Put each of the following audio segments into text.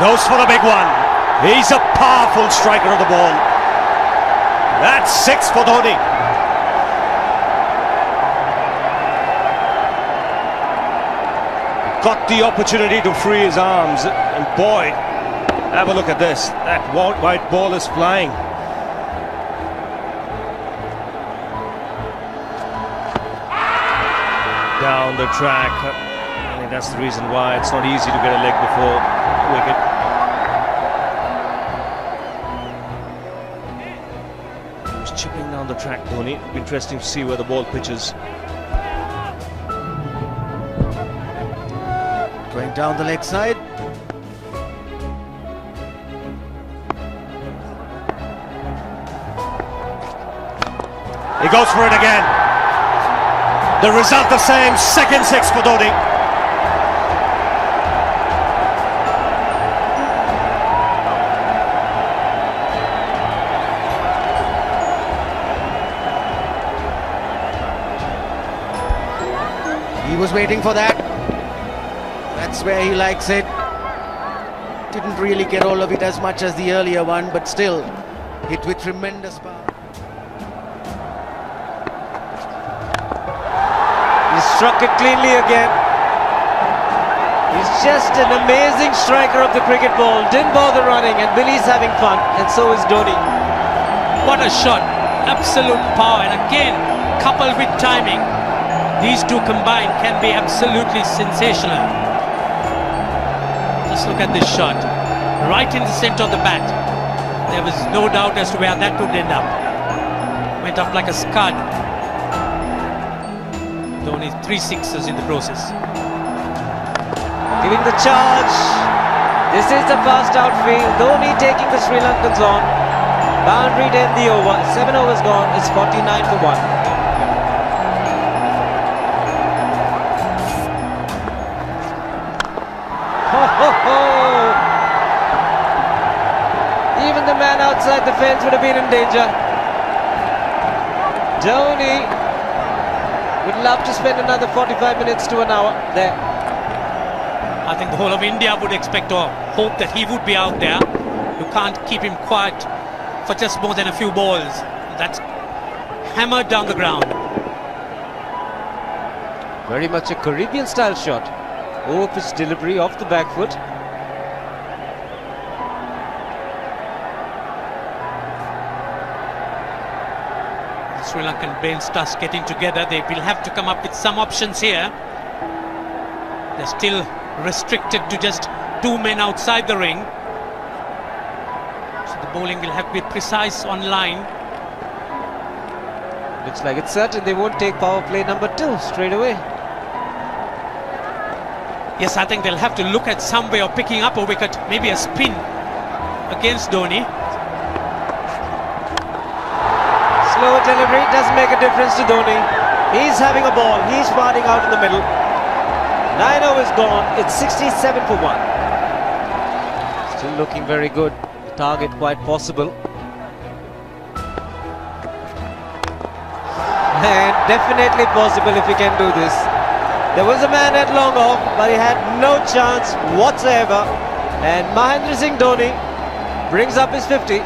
Goes for the big one. He's a powerful striker of the ball. That's 6 for Dhoni. Got the opportunity to free his arms, and boy, have a look at this. That white ball is flying. Down the track. I think that's the reason why it's not easy to get a leg before wicket. He's chipping down the track, Dhoni. It'll be interesting to see where the ball pitches. Going down the leg side. He goes for it again. The result the same, second 6 for Dhoni. He was waiting for that. That's where he likes it. Didn't really get all of it as much as the earlier one, but still hit with tremendous power. He struck it cleanly again. He's just an amazing striker of the cricket ball. Didn't bother running, and Billy's having fun, and so is Dhoni. What a shot. Absolute power, and again, coupled with timing, these two combined can be absolutely sensational. Just look at this shot. Right in the centre of the bat. There was no doubt as to where that would end up. Went up like a scud. Dhoni 3 sixes in the process. Giving the charge. This is the fast outfield. Dhoni taking the Sri Lankans on. Boundary to end the over. 7 overs gone. It's 49 for 1. Even the man outside the fence would have been in danger. Dhoni would love to spend another 45 minutes to an hour there. I think the whole of India would expect or hope that he would be out there. You can't keep him quiet for just more than a few balls. That's hammered down the ground. Very much a Caribbean style shot. Over pitch delivery off the back foot. The Sri Lankan bench starts getting together. They will have to come up with some options here. They're still restricted to just 2 men outside the ring. So the bowling will have to be precise on line. Looks like it's certain they won't take power play number 2 straight away. Yes, I think they'll have to look at some way of picking up a wicket, maybe a spin against Dhoni. Slow delivery doesn't make a difference to Dhoni. He's having a ball, he's parting out in the middle. 9 overs gone, it's 67 for 1. Still looking very good, the target quite possible. And definitely possible if he can do this. There was a man at long off, but he had no chance whatsoever. And Mahendra Singh Dhoni brings up his 50.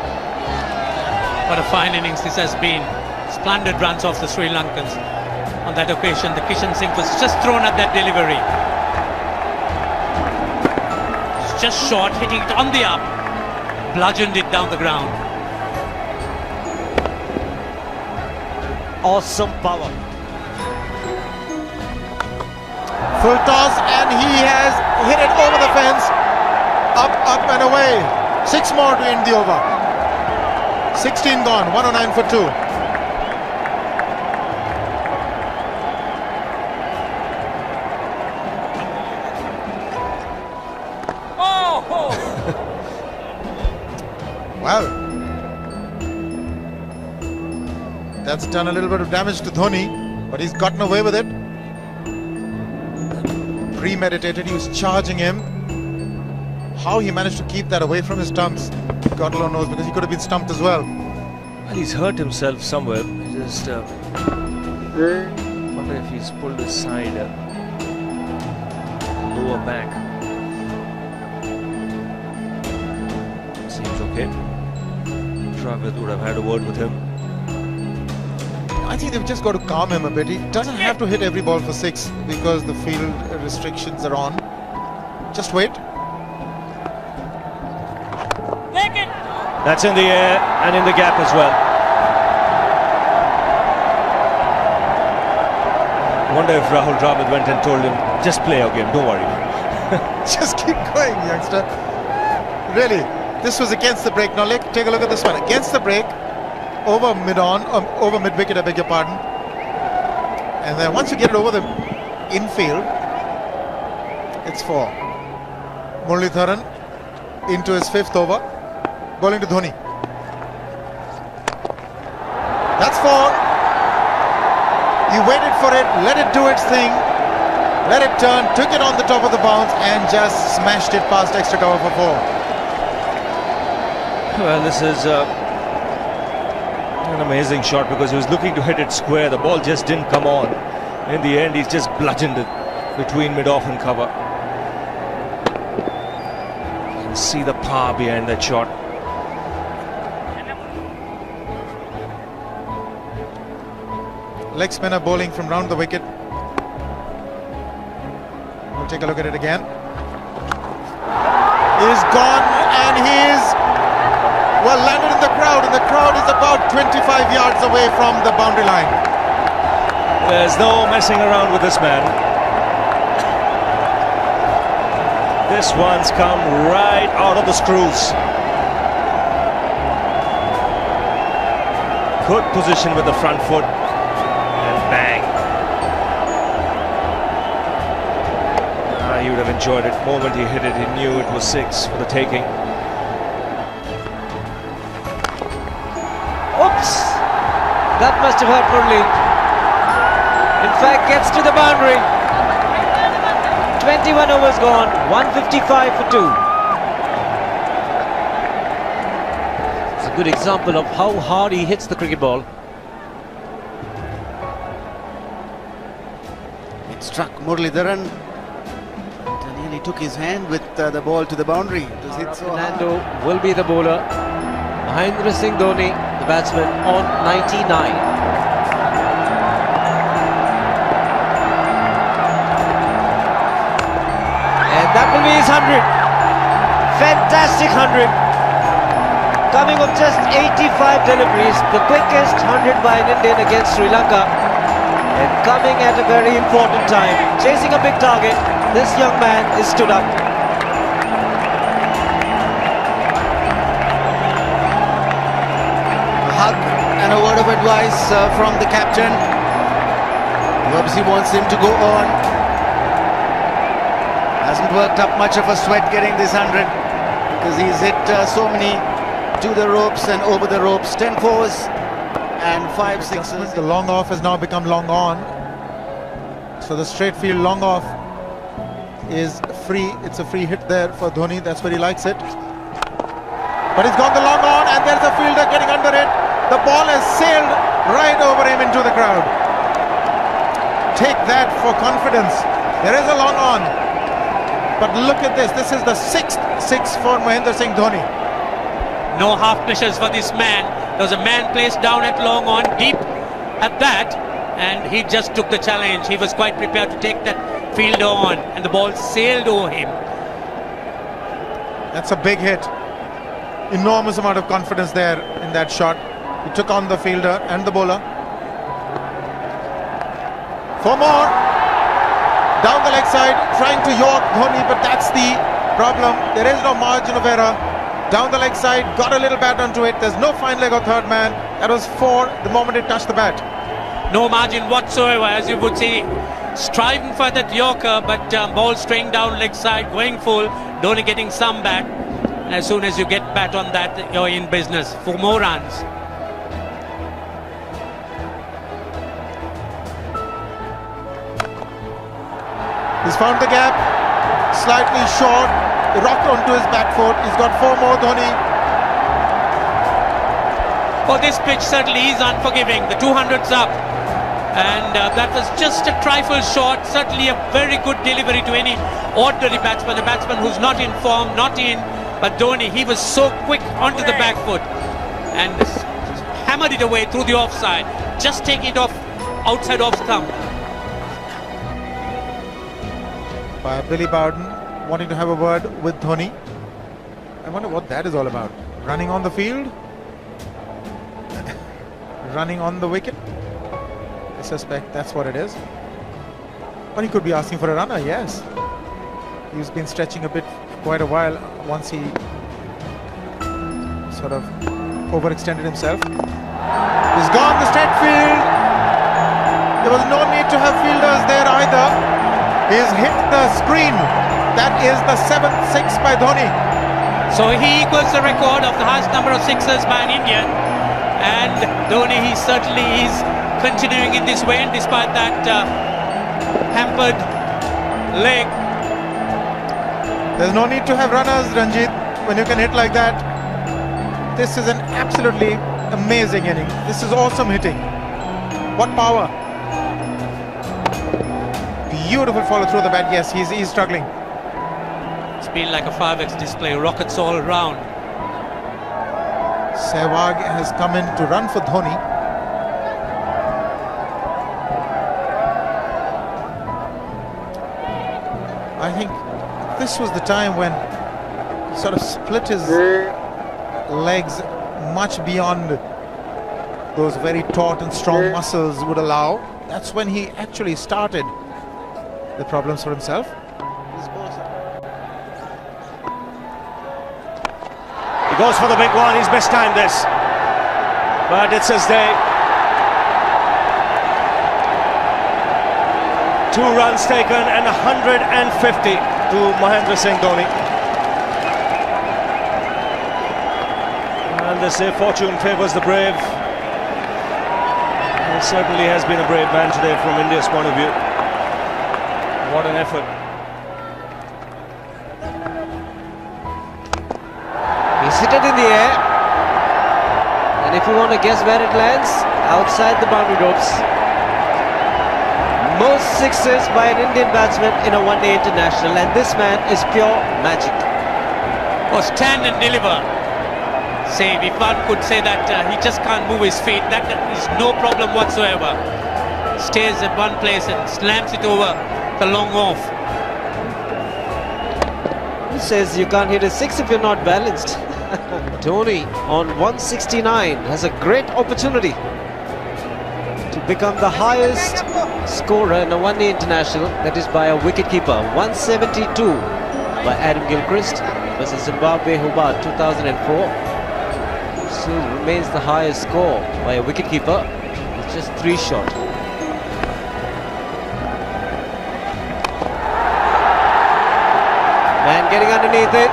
What a fine innings this has been. Splendid runs off the Sri Lankans. On that occasion, the Kishan Singh was just thrown at that delivery. It's just short, hitting it on the up. Bludgeoned it down the ground. Awesome power. Full toss, and he has hit it over the fence. Up and away. 6 more to end the over. 16 gone, 109 for 2. Oh! Well, that's done a little bit of damage to Dhoni, but he's gotten away with it. Premeditated, he was charging him. How he managed to keep that away from his stumps, God alone knows, because he could have been stumped as well. Well, he's hurt himself somewhere. Just wonder if he's pulled his side lower back. Seems okay. Dravid would have had a word with him. I think they've just got to calm him a bit. He doesn't have to hit every ball for 6 because the field restrictions are on. Just wait. That's in the air and in the gap as well. I wonder if Rahul Dravid went and told him, just play our game, don't worry. Just keep going, youngster. Really, this was against the break. Now take a look at this one. Against the break, over mid-wicket, I beg your pardon. And then once you get it over the infield, it's 4. Muralitharan into his 5th over, bowling to Dhoni. That's 4. He waited for it, let it do its thing, let it turn, took it on the top of the bounce and just smashed it past extra cover for 4. Well, this is an amazing shot because he was looking to hit it square. The ball just didn't come on. In the end, he's just bludgeoned it between mid-off and cover. You can see the power behind that shot. Leg spinner bowling from round the wicket. We'll take a look at it again. He's gone and he's well landed in the crowd, and the crowd is about 25 yards away from the boundary line. There's no messing around with this man. This one's come right out of the screws. Good position with the front foot. Bang. He would have enjoyed it. The moment he hit it, he knew it was 6 for the taking. Oops! That must have hurt Murali. In fact, gets to the boundary. 21 overs gone, 155 for 2. It's a good example of how hard he hits the cricket ball. Struck Muralitharan. It nearly took his hand with the ball to the boundary. It was hit so Fernando will be the bowler. Mahendra Singh Dhoni, the batsman, on 99. And that will be his 100. Fantastic 100. Coming of just 85 deliveries, the quickest 100 by an Indian against Sri Lanka. And coming at a very important time, chasing a big target, this young man is stood up. a hug and a word of advice from the captain. He obviously wants him to go on. Hasn't worked up much of a sweat getting this 100 because he's hit so many to the ropes and over the ropes. 10 fours and 5 sixes. The long off has now become long on. So the straight field long off is free. It's a free hit there for Dhoni. That's where he likes it. But he's gone the long on and there's a fielder getting under it. The ball has sailed right over him into the crowd. Take that for confidence. There is a long on. But look at this. This is the 6th 6 for Mahendra Singh Dhoni. No half measures for this man. There was a man placed down at long on, deep at that, and he just took the challenge. He was quite prepared to take that fielder on, and the ball sailed over him. That's a big hit. Enormous amount of confidence there in that shot. He took on the fielder and the bowler. 4 more. Down the leg side, trying to york Dhoni, but that's the problem. There is no margin of error. Down the leg side, got a little bat onto it. There's no fine leg or third man. That was 4 the moment it touched the bat. No margin whatsoever, as you would see. Striving for that yorker, but ball straying down leg side, going full. Dhoni getting some bat. As soon as you get bat on that, you're in business. 4 more runs. He's found the gap, slightly short, rocked onto his back foot. He's got 4 more, Dhoni. Oh, this pitch certainly is unforgiving. The 200's up. And that was just a trifle short. Certainly a very good delivery to any ordinary batsman. A batsman who's not in form, not in But Dhoni, he was so quick onto the back foot and hammered it away through the offside. Just take it off outside off stump. By Billy Bowden wanting to have a word with Dhoni. I wonder what that is all about. Running on the field? Running on the wicket? I suspect that's what it is. But he could be asking for a runner, yes. He's been stretching a bit for quite a while once he sort of overextended himself. He's gone the straight field. There was no need to have fielders there either. He's hit the screen. That is the 7th six by Dhoni. So he equals the record of the highest number of sixes by an Indian. And Dhoni, he certainly is continuing in this way, and despite that hampered leg. There's no need to have runners, Ranjit, when you can hit like that. This is an absolutely amazing inning. This is awesome hitting. What power. Beautiful follow through the bat. Yes, he's struggling. It's been like a 5x display, rockets all around. Sehwag has come in to run for Dhoni. I think this was the time when he sort of split his legs much beyond those very taut and strong muscles would allow. That's when he actually started the problems for himself. He goes for the big one. He's mistimed this, but it's his day. 2 runs taken and 150 to Mahendra Singh Dhoni. And they say fortune favours the brave. He certainly has been a brave man today from India's point of view. What an effort. He's hit it in the air. And if you want to guess where it lands, outside the boundary ropes. Most sixes by an Indian batsman in a one-day international, and this man is pure magic. Or stand and deliver. Say, if one could say that he just can't move his feet, that is no problem whatsoever. Stays at one place and slams it over the long off. He says you can't hit a six if you're not balanced. Dhoni on 169 has a great opportunity to become the highest scorer in a one-day international, that is by a wicketkeeper. 172 by Adam Gilchrist versus Zimbabwe Hobart 2004. Still remains the highest score by a wicketkeeper. It's just 3 short. Man getting underneath it,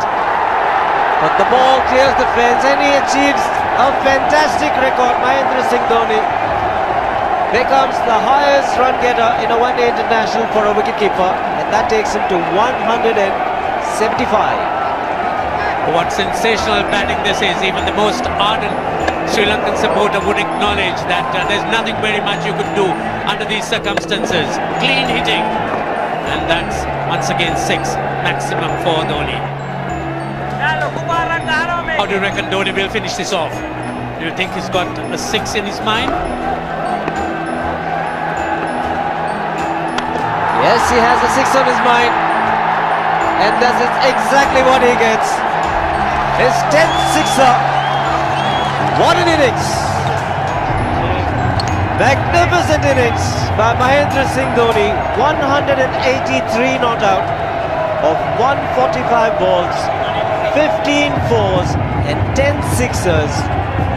but the ball clears the fence and he achieves a fantastic record. Mahendra Singh Dhoni becomes the highest run getter in a one-day international for a wicketkeeper, and that takes him to 175. What sensational batting this is. Even the most ardent Sri Lankan supporter would acknowledge that there's nothing very much you could do under these circumstances. Clean hitting, and that's once again 6 maximum for Dhoni. How do you reckon Dhoni will finish this off? Do you think he's got a 6 in his mind? Yes, he has a 6 on his mind, and that is exactly what he gets. His 10th sixer. What an innings! Magnificent innings by Mahendra Singh Dhoni. 183 not out of 145 balls, 15 fours and 10 sixers.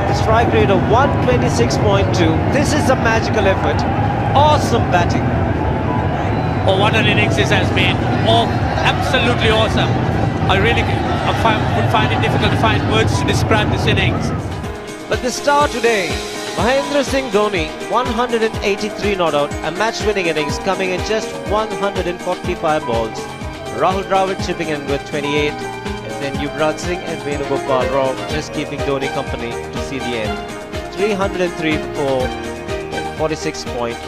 The strike rate of 126.2. This is a magical effort. Awesome batting. Oh, what an innings this has been. Oh, absolutely awesome. I really would find it difficult to find words to describe this innings. But the star today, Mahendra Singh Dhoni, 183 not out, a match-winning innings coming in just 145 balls. Rahul Dravid chipping in with 28, and then Yuvraj Singh and Venugopal Rao just keeping Dhoni company to see the end. 303 for 46 point.